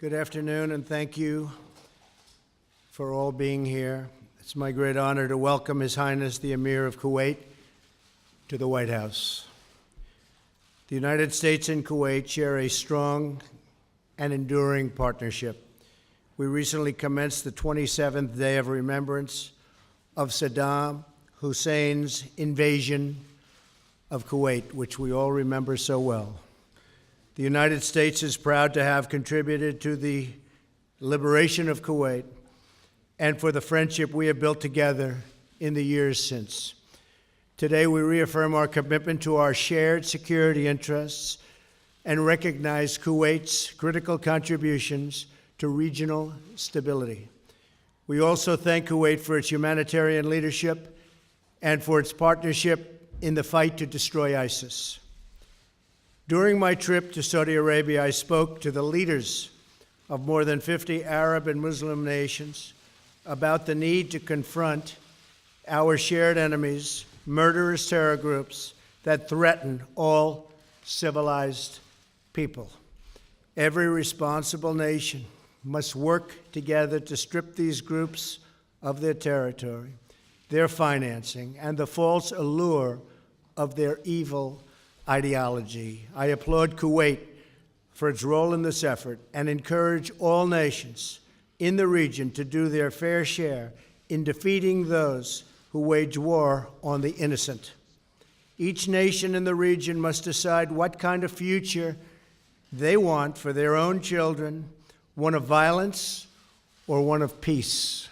Good afternoon, and thank you for all being here. It's my great honor to welcome His Highness the Amir of Kuwait to the White House. The United States and Kuwait share a strong and enduring partnership. We recently commenced the 27th day of remembrance of Saddam Hussein's invasion of Kuwait, which we all remember so well. The United States is proud to have contributed to the liberation of Kuwait and for the friendship we have built together in the years since. Today, we reaffirm our commitment to our shared security interests and recognize Kuwait's critical contributions to regional stability. We also thank Kuwait for its humanitarian leadership and for its partnership in the fight to destroy ISIS. During my trip to Saudi Arabia, I spoke to the leaders of more than 50 Arab and Muslim nations about the need to confront our shared enemies, murderous terror groups that threaten all civilized people. Every responsible nation must work together to strip these groups of their territory, their financing, and the false allure of their evil ideology. I applaud Kuwait for its role in this effort and encourage all nations in the region to do their fair share in defeating those who wage war on the innocent. Each nation in the region must decide what kind of future they want for their own children, one of violence or one of peace.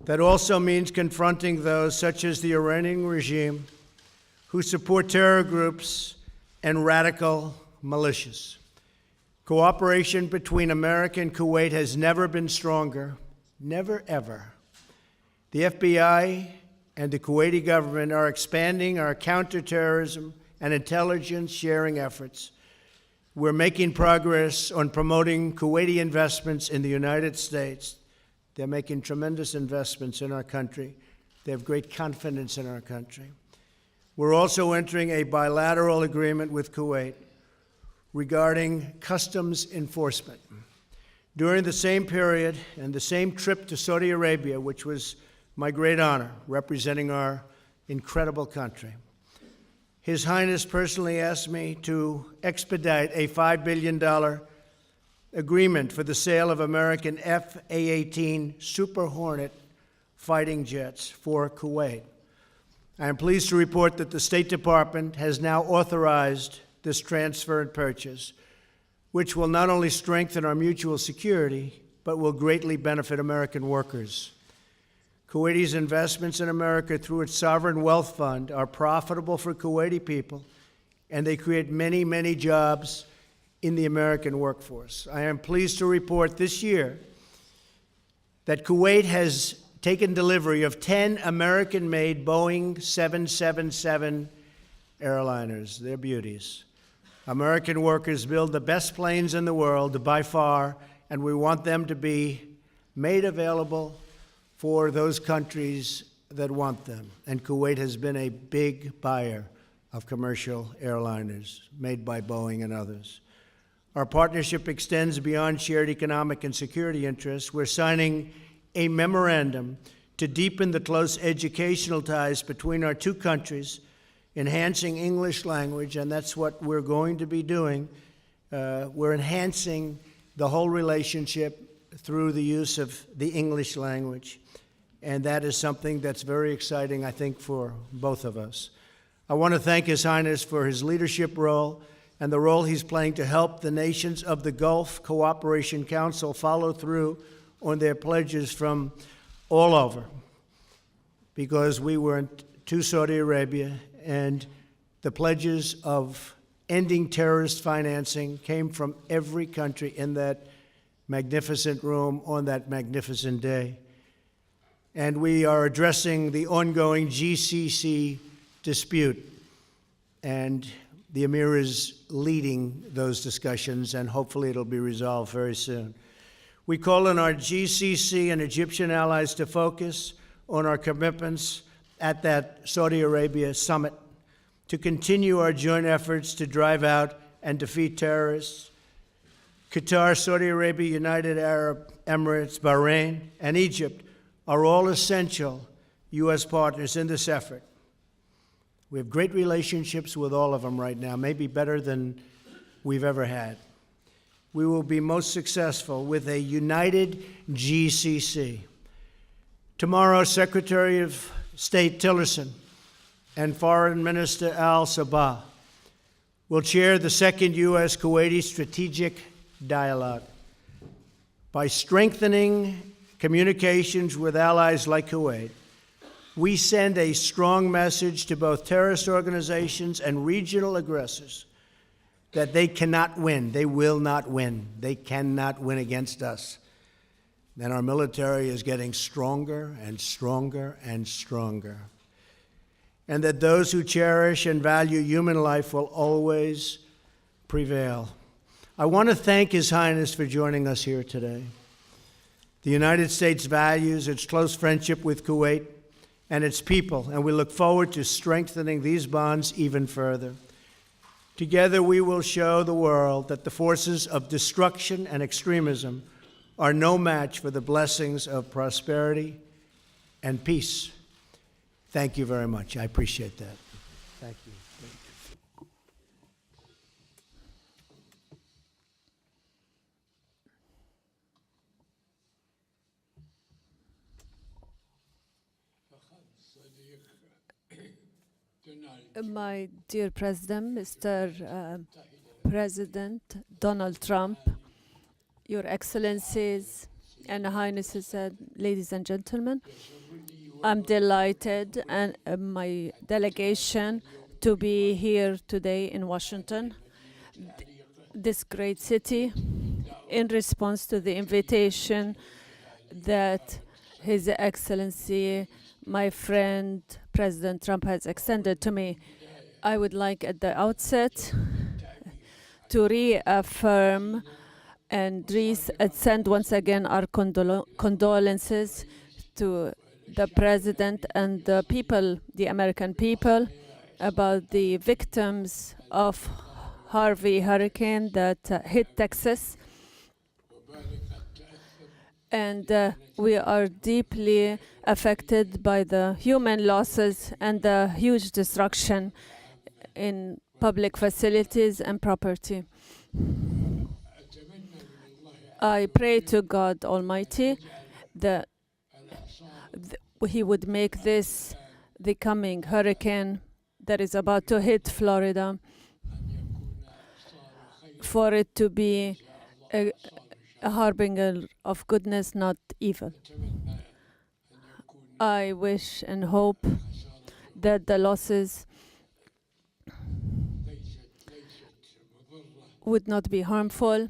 That also means confronting those, such as the Iranian regime, who support terror groups and radical militias. Cooperation between America and Kuwait has never been stronger, never ever. The FBI and the Kuwaiti government are expanding our counterterrorism and intelligence sharing efforts. We're making progress on promoting Kuwaiti investments in the United States. They're making tremendous investments in our country. They have great confidence in our country. We're also entering a bilateral agreement with Kuwait regarding customs enforcement. During the same period and the same trip to Saudi Arabia, which was my great honor, representing our incredible country, His Highness personally asked me to expedite a $5 billion agreement for the sale of American F/A-18 Super Hornet fighting jets for Kuwait. I am pleased to report that the State Department has now authorized this transfer and purchase, which will not only strengthen our mutual security, but will greatly benefit American workers. Kuwaiti's investments in America through its Sovereign Wealth Fund are profitable for Kuwaiti people, and they create many, many jobs in the American workforce. I am pleased to report this year that Kuwait has taken delivery of 10 American-made Boeing 777 airliners. They're beauties. American workers build the best planes in the world by far, and we want them to be made available for those countries that want them. And Kuwait has been a big buyer of commercial airliners made by Boeing and others. Our partnership extends beyond shared economic and security interests. We're signing a memorandum to deepen the close educational ties between our two countries, enhancing English language, and that's what we're going to be doing. We're enhancing the whole relationship through the use of the English language, and that is something that's very exciting, I think, for both of us. I want to thank His Highness for his leadership role and the role he's playing to help the nations of the Gulf Cooperation Council follow through on their pledges from all over, because we went to Saudi Arabia and the pledges of ending terrorist financing came from every country in that magnificent room on that magnificent day. And we are addressing the ongoing GCC dispute, and the Amir is leading those discussions, and hopefully it'll be resolved very soon. We call on our GCC and Egyptian allies to focus on our commitments at that Saudi Arabia summit, to continue our joint efforts to drive out and defeat terrorists, Qatar, Saudi Arabia, United Arab Emirates, Bahrain, and Egypt are all essential U.S. partners in this effort. We have great relationships with all of them right now, maybe better than we've ever had. We will be most successful with a united GCC. Tomorrow, Secretary of State Tillerson and Foreign Minister Sabah will chair the second U.S.-Kuwaiti Strategic Dialogue. By strengthening communications with allies like Kuwait, we send a strong message to both terrorist organizations and regional aggressors that they cannot win. They will not win. They cannot win against us. And our military is getting stronger and stronger and stronger. And that those who cherish and value human life will always prevail. I want to thank His Highness for joining us here today. The United States values its close friendship with Kuwait and its people, and we look forward to strengthening these bonds even further. Together, we will show the world that the forces of destruction and extremism are no match for the blessings of prosperity and peace. Thank you very much. I appreciate that. Thank you. My dear President, Mr. President Donald Trump, Your Excellencies and Highnesses, ladies and gentlemen, I'm delighted and my delegation to be here today in Washington, this great city, in response to the invitation that His Excellency, my friend, President Trump has extended to me. I would like at the outset to reaffirm and send once again our condolences to the President and the people, the American people, about the victims of Harvey hurricane that hit Texas. And we are deeply affected by the human losses and the huge destruction in public facilities and property. I pray to God Almighty that He would make this the coming hurricane that is about to hit Florida, for it to be a harbinger of goodness, not evil. I wish and hope that the losses would not be harmful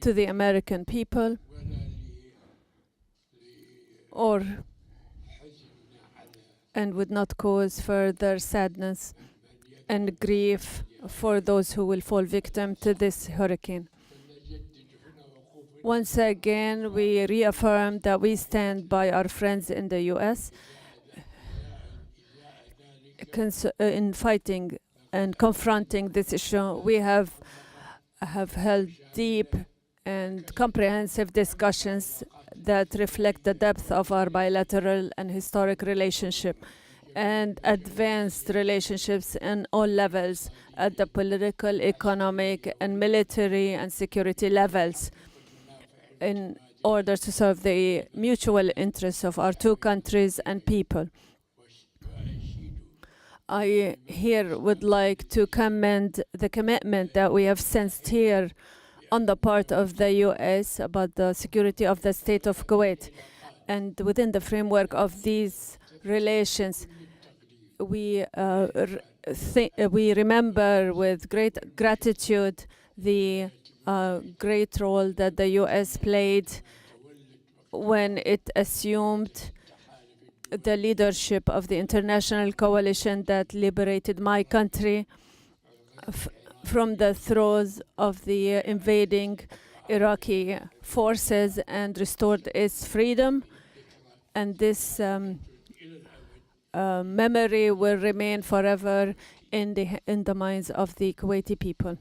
to the American people and would not cause further sadness and grief for those who will fall victim to this hurricane. Once again, we reaffirm that we stand by our friends in the U.S. In fighting and confronting this issue. We have held deep and comprehensive discussions that reflect the depth of our bilateral and historic relationship and advanced relationships in all levels at the political, economic, and military and security levels, in order to serve the mutual interests of our two countries and people. I here would like to commend the commitment that we have sensed here on the part of the U.S. about the security of the state of Kuwait. And within the framework of these relations, we remember with great gratitude the great role that the U.S. played when it assumed the leadership of the international coalition that liberated my country from the throes of the invading Iraqi forces and restored its freedom. And this memory will remain forever in the minds of the Kuwaiti people.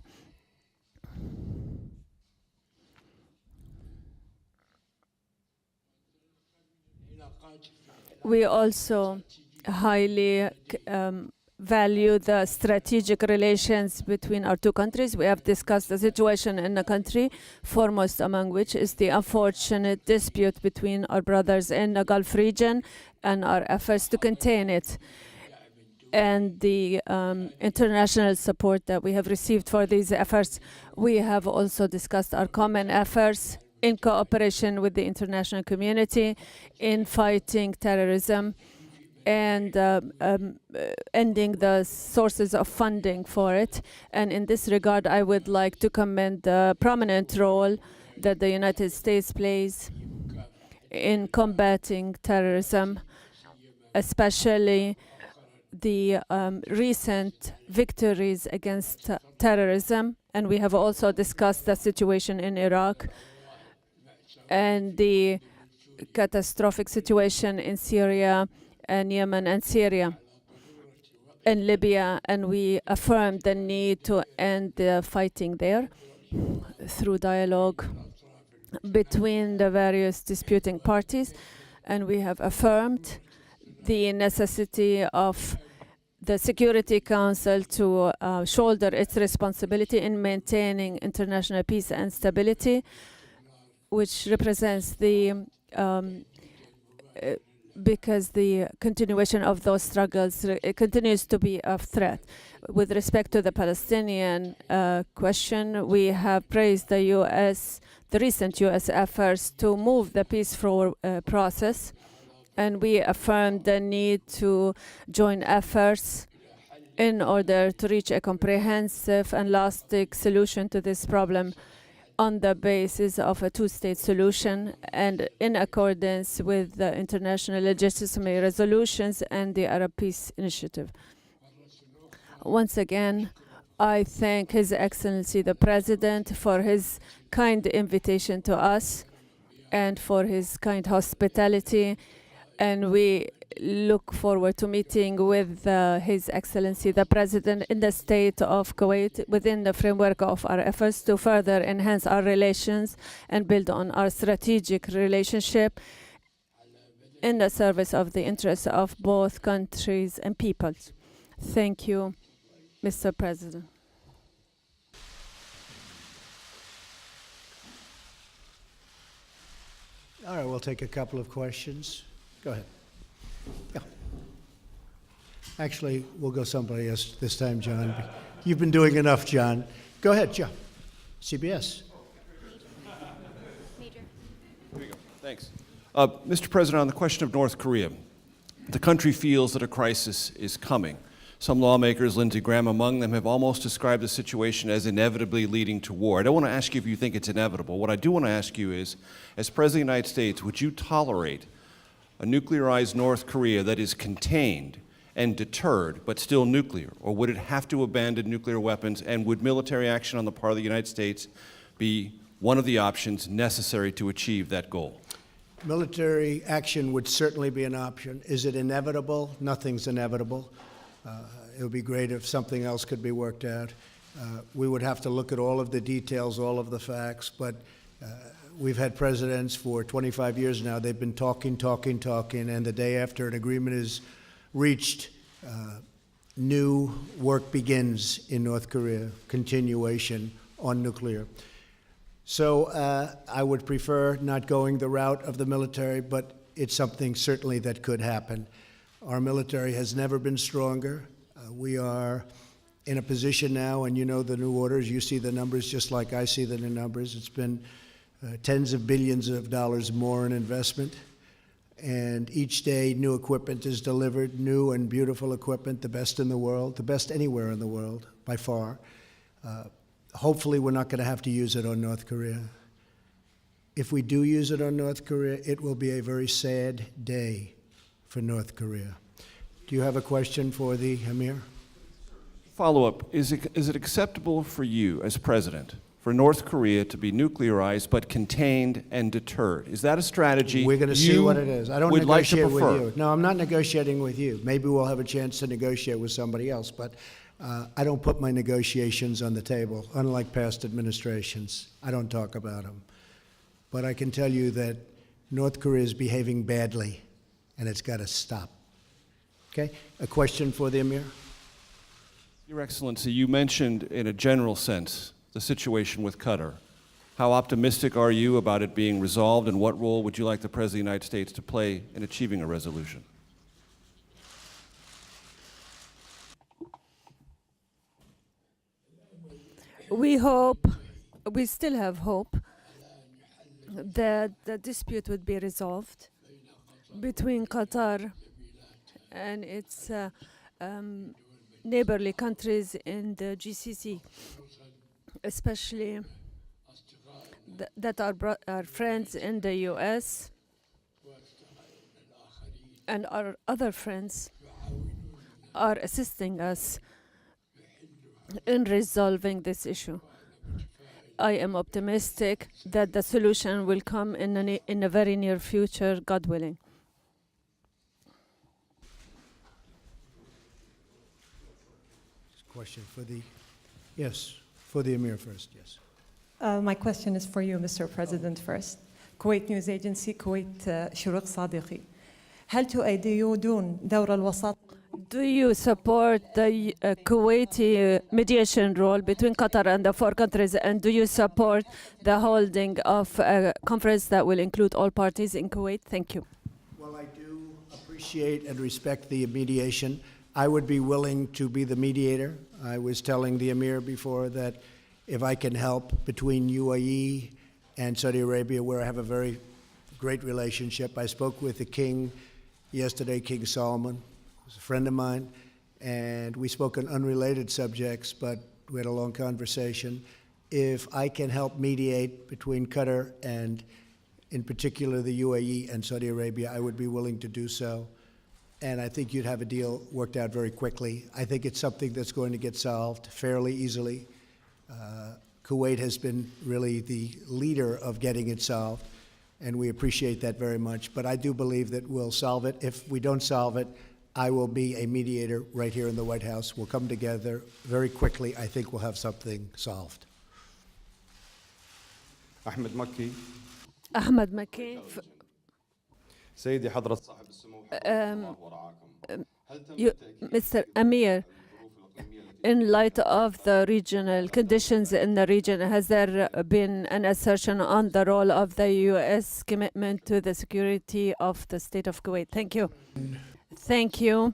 We also highly value the strategic relations between our two countries. We have discussed the situation in the country, foremost among which is the unfortunate dispute between our brothers in the Gulf region and our efforts to contain it, and the international support that we have received for these efforts. We have also discussed our common efforts in cooperation with the international community in fighting terrorism and ending the sources of funding for it. And in this regard, I would like to commend the prominent role that the United States plays in combating terrorism, especially the recent victories against terrorism. And we have also discussed the situation in Iraq and the catastrophic situation in Syria and Yemen and Syria and Libya, and we affirmed the need to end the fighting there through dialogue between the various disputing parties, and we have affirmed the necessity of the Security Council to shoulder its responsibility in maintaining international peace and stability, which represents the because the continuation of those struggles continues to be a threat. With respect to the Palestinian question, we have praised the recent U.S. efforts to move the peaceful process, and we affirmed the need to join efforts in order to reach a comprehensive and lasting solution to this problem on the basis of a two-state solution and in accordance with the international legitimate resolutions and the Arab Peace Initiative. Once again, I thank His Excellency the President for his kind invitation to us and for his kind hospitality, and we look forward to meeting with His Excellency the President in the state of Kuwait within the framework of our efforts to further enhance our relations and build on our strategic relationship in the service of the interests of both countries and peoples. Thank you, Mr. President. All right, we'll take a couple of questions. Go ahead. Yeah. Actually, we'll go somebody else this time, John. You've been doing enough, John. Go ahead, John. CBS. Major. Here we go. Thanks. Mr. President, on the question of North Korea, the country feels that a crisis is coming. Some lawmakers, Lindsey Graham among them, have almost described the situation as inevitably leading to war. I don't want to ask you if you think it's inevitable. What I do want to ask you is, as President of the United States, would you tolerate a nuclearized North Korea that is contained and deterred, but still nuclear? Or would it have to abandon nuclear weapons, and would military action on the part of the United States be one of the options necessary to achieve that goal? Military action would certainly be an option. Is it inevitable? Nothing's inevitable. It would be great if something else could be worked out. We would have to look at all of the details, all of the facts, but we've had presidents for 25 years now. They've been talking, and the day after an agreement is reached, new work begins in North Korea, continuation on nuclear. So I would prefer not going the route of the military, but it's something certainly that could happen. Our military has never been stronger. We are in a position now, and you know the new orders, you see the numbers just like I see the new numbers. It's been tens of billions of dollars more in investment, and each day new equipment is delivered, new and beautiful equipment, the best in the world, the best anywhere in the world, by far. Hopefully we're not going to have to use it on North Korea. If we do use it on North Korea, it will be a very sad day for North Korea. Do you have a question for the Amir? Follow-up, is it acceptable for you as president for North Korea to be nuclearized but contained and deterred? Is that a strategy we're going to see what it is? I don't negotiate with you. No, I'm not negotiating with you. Maybe we'll have a chance to negotiate with somebody else, but I don't put my negotiations on the table, unlike past administrations. I don't talk about them. But I can tell you that North Korea is behaving badly, and it's got to stop. Okay? A question for the Amir? Your Excellency, you mentioned in a general sense the situation with Qatar. How optimistic are you about it being resolved, and what role would you like the President of the United States to play in achieving a resolution? We still have hope that the dispute would be resolved between Qatar and its neighborly countries in the GCC, especially that are friends in the US, and our other friends are assisting us in resolving this issue. I am optimistic that the solution will come in a very near future, God willing. Question for the, yes, for the Amir first, yes. My question is for you, Mr. President, first. Kuwait News Agency, Kuwait شروق صادقي. هل تؤيدون دور الوساطة؟ Do you support the Kuwaiti mediation role between Qatar and the four countries, and do you support the holding of a conference that will include all parties in Kuwait? Thank you. Well, I do appreciate and respect the mediation. I would be willing to be the mediator. I was telling the Amir before that if I can help between UAE and Saudi Arabia, where I have a very great relationship. I spoke with the king yesterday, King Solomon. He's a friend of mine, and we spoke on unrelated subjects, but we had a long conversation. If I can help mediate between Qatar and, in particular, the UAE and Saudi Arabia, I would be willing to do so. And I think you'd have a deal worked out very quickly. I think it's something that's going to get solved fairly easily. Kuwait has been really the leader of getting it solved, and we appreciate that very much. But I do believe that we'll solve it. If we don't solve it, I will be a mediator right here in the White House. We'll come together very quickly. I think we'll have something solved. أحمد مكي Ahmed Makki, سيدي حضرة صاحب السمو حفظكم الله ورعاكم هل تم التأكيد Mr. Amir, in light of the regional conditions in the region, has there been an assertion on the role of the U.S. commitment to the security of the state of Kuwait? Thank you. Thank you.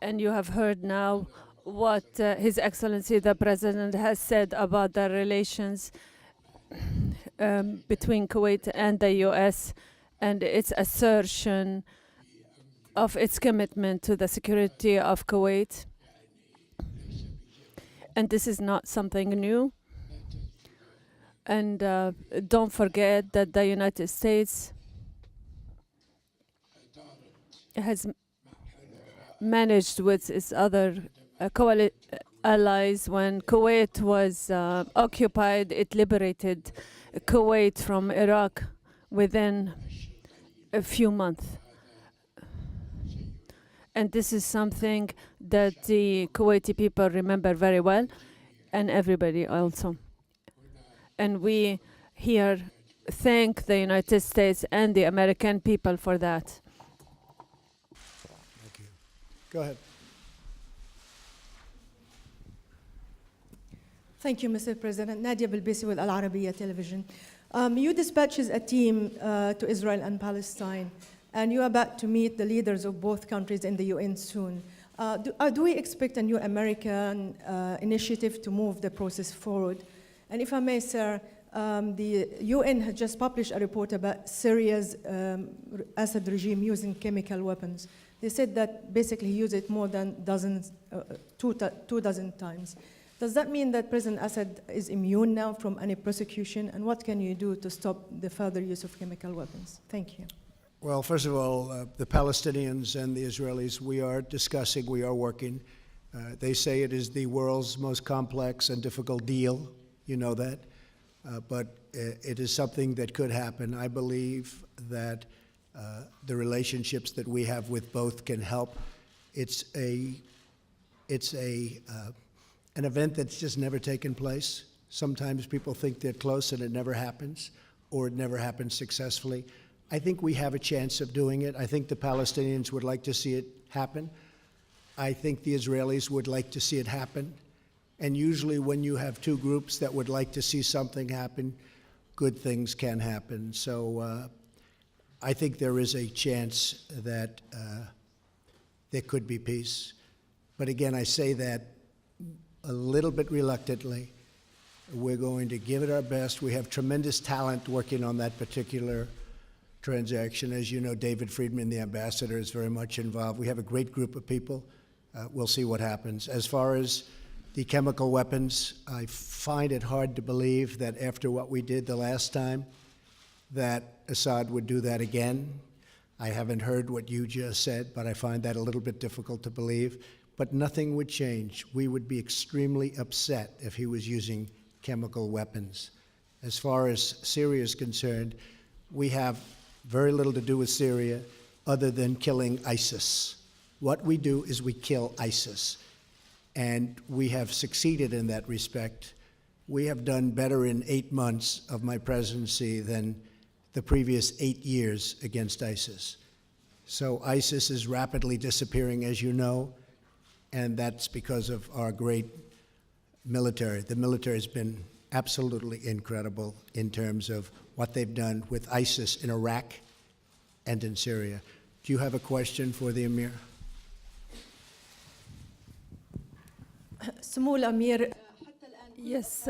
And you have heard now what His Excellency the President has said about the relations between Kuwait and the U.S. and its assertion of its commitment to the security of Kuwait. And this is not something new. And don't forget that the United States has managed with its other allies. When Kuwait was occupied, it liberated Kuwait from Iraq within a few months. And this is something that the Kuwaiti people remember very well, and everybody also. And we here thank the United States and the American people for that. Thank you. Go ahead. Thank you, Mr. President. Nadia Bilbisi with Al Arabiya Television. You dispatches a team to Israel and Palestine, and you're about to meet the leaders of both countries in the UN soon. Do we expect a new American initiative to move the process forward? And if I may, sir, the UN has just published a report about Syria's Assad regime using chemical weapons. They said that basically use it more than two dozen times. Does that mean that President Assad is immune now from any prosecution? And what can you do to stop the further use of chemical weapons? Thank you. Well, first of all, the Palestinians and the Israelis, we are discussing, we are working. They say it is the world's most complex and difficult deal. You know that. But it is something that could happen. I believe that the relationships that we have with both can help. It's an event that's just never taken place. Sometimes people think they're close and it never happens, or it never happens successfully. I think we have a chance of doing it. I think the Palestinians would like to see it happen. I think the Israelis would like to see it happen. And usually when you have two groups that would like to see something happen, good things can happen. So I think there is a chance that there could be peace. But again, I say that a little bit reluctantly. We're going to give it our best. We have tremendous talent working on that particular transaction. As you know, David Friedman, the ambassador, is very much involved. We have a great group of people. We'll see what happens. As far as the chemical weapons, I find it hard to believe that after what we did the last time, that Assad would do that again. I haven't heard what you just said, but I find that a little bit difficult to believe. But nothing would change. We would be extremely upset if he was using chemical weapons. As far as Syria is concerned, we have very little to do with Syria other than killing ISIS. What we do is we kill ISIS. And we have succeeded in that respect. We have done better in 8 months of my presidency than the previous 8 years against ISIS. So ISIS is rapidly disappearing, as you know, and that's because of our great military. The military has been absolutely incredible in terms of what they've done with ISIS in Iraq and in Syria. Do you have a question for the Amir? سمو الأمير Yes,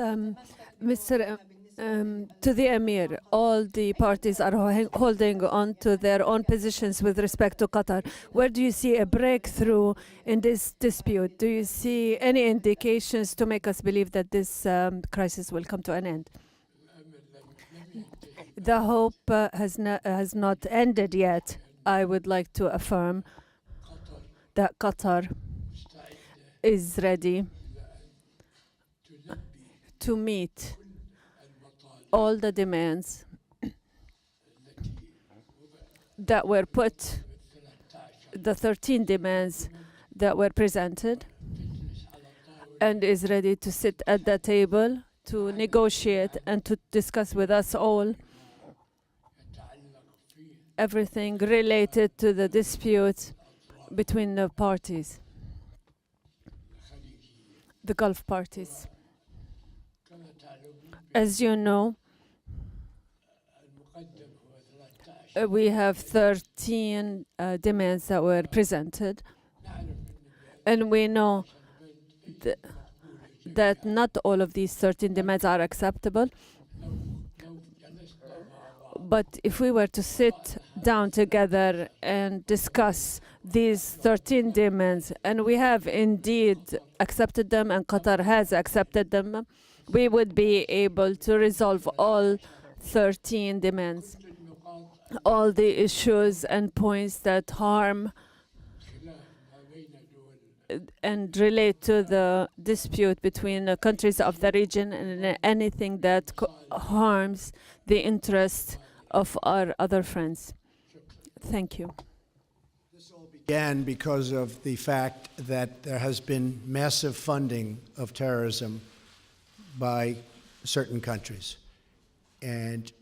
Mr. To the Amir, all the parties are holding on to their own positions with respect to Qatar. Where do you see a breakthrough in this dispute? Do you see any indications to make us believe that this crisis will come to an end? The hope has not ended yet. I would like to affirm that Qatar is ready to meet all the demands that were put, the 13 demands that were presented, and is ready to sit at the table to negotiate and to discuss with us all everything related to the dispute between the parties, the Gulf parties. As you know, we have 13 demands that were presented, and we know that not all of these 13 demands are acceptable. But if we were to sit down together and discuss these 13 demands, and we have indeed accepted them, and Qatar has accepted them, we would be able to resolve all 13 demands, all the issues and points that harm and relate to the dispute between the countries of the region, and anything that harms the interest of our other friends. Thank you. This all began because of the fact that there has been massive funding of terrorism by certain countries. And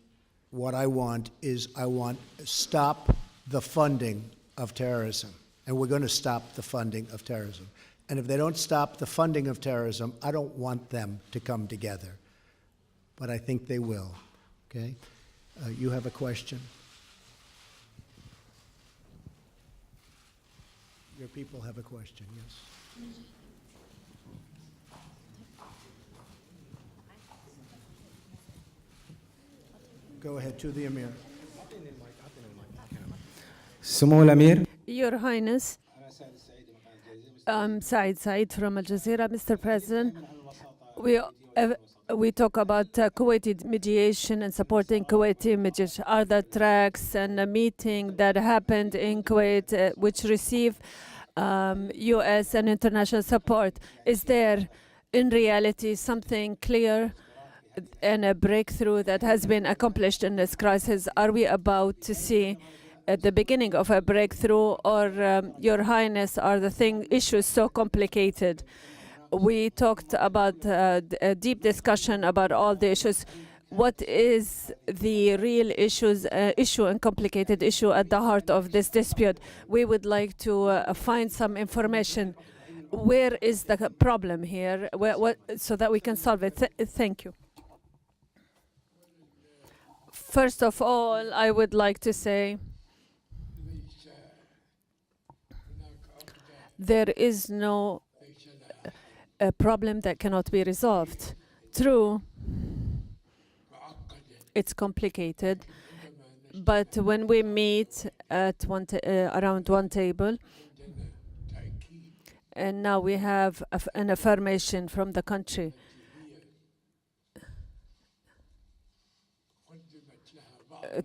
what I want is stop the funding of terrorism. And we're going to stop the funding of terrorism. And if they don't stop the funding of terrorism, I don't want them to come together. But I think they will, okay? You have a question? Your people have a question, yes. Go ahead, to the Amir. سمو الأمير Your Highness, I'm Said from Al Jazeera. Mr. President, we talk about Kuwaiti mediation and supporting Kuwaiti mediation. Are the tracks and a meeting that happened in Kuwait which receive U.S. and international support? Is there in reality something clear and a breakthrough that has been accomplished in this crisis? Are we about to see at the beginning of a breakthrough, or Your Highness, are the issues so complicated? We talked about a deep discussion about all the issues. what is the real issue and complicated issue at the heart of this dispute. We would like to find some information. Where is the problem here, so that we can solve it? Thank you. First of all, I would like to say there is no problem that cannot be resolved. True, it's complicated, but when we meet at around one table, and now we have an affirmation from the country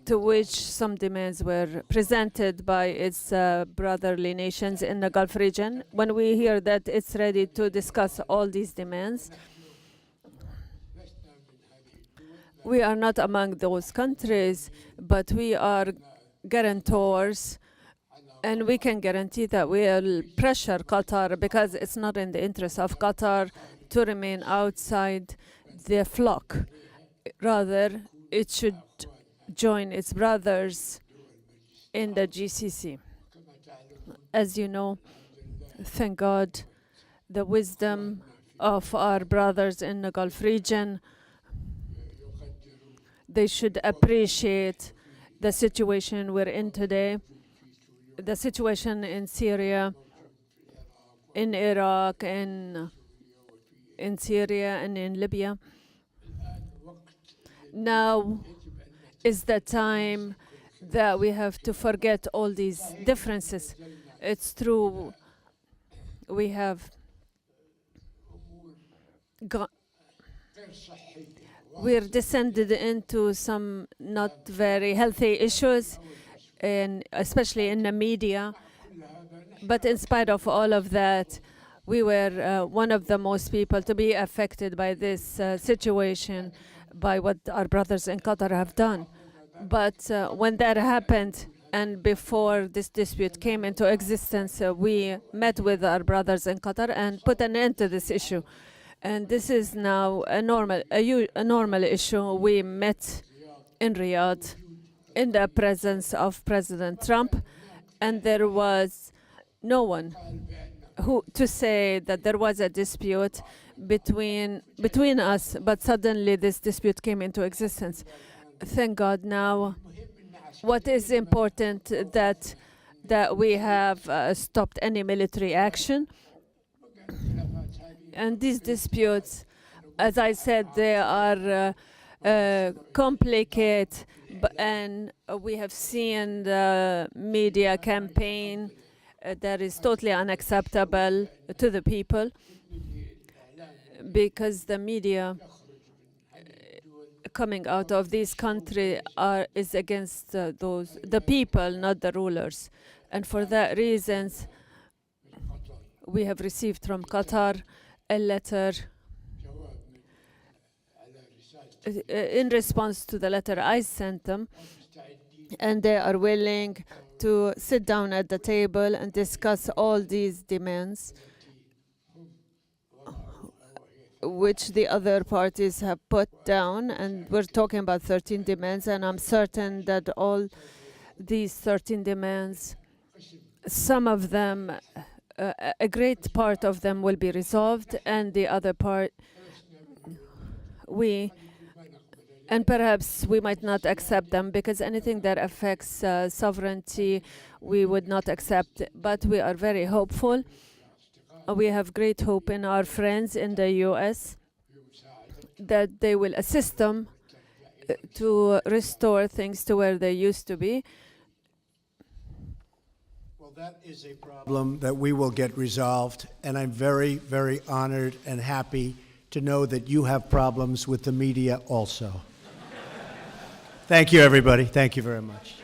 to which some demands were presented by its brotherly nations in the Gulf region. When we hear that it's ready to discuss all these demands, we are not among those countries, but we are guarantors, and we can guarantee that we will pressure Qatar, because it's not in the interest of Qatar to remain outside the flock. Rather, it should join its brothers in the GCC. As you know, thank God, the wisdom of our brothers in the Gulf region, they should appreciate the situation we're in today, the situation in Syria, in Iraq, in Syria, and in Libya. Now is the time that we have to forget all these differences. It's true, we have we're descended into some not very healthy issues, and especially in the media. But in spite of all of that, we were one of the most people to be affected by this situation, by what our brothers in Qatar have done. But when that happened, and before this dispute came into existence, we met with our brothers in Qatar and put an end to this issue. And this is now a normal issue. We met in Riyadh in the presence of President Trump, and there was no one who to say that there was a dispute between us, but suddenly this dispute came into existence. Thank God now. What is important that we have stopped any military action. And these disputes, as I said, they are complicated, and we have seen the media campaign that is totally unacceptable to the people, because the media coming out of this country is against the people, not the rulers. And for that reasons, we have received from Qatar a letter in response to the letter I sent them, and they are willing to sit down at the table and discuss all these demands which the other parties have put down. And we're talking about 13 demands, and I'm certain that all these 13 demands, some of them, a great part of them will be resolved, and the other part, and perhaps we might not accept them, because anything that affects sovereignty, we would not accept. But we are very hopeful. We have great hope in our friends in the US that they will assist them to restore things to where they used to be. Well, that is a problem that we will get resolved, and I'm very, very honored and happy to know that you have problems with the media also. Thank you, everybody. Thank you very much.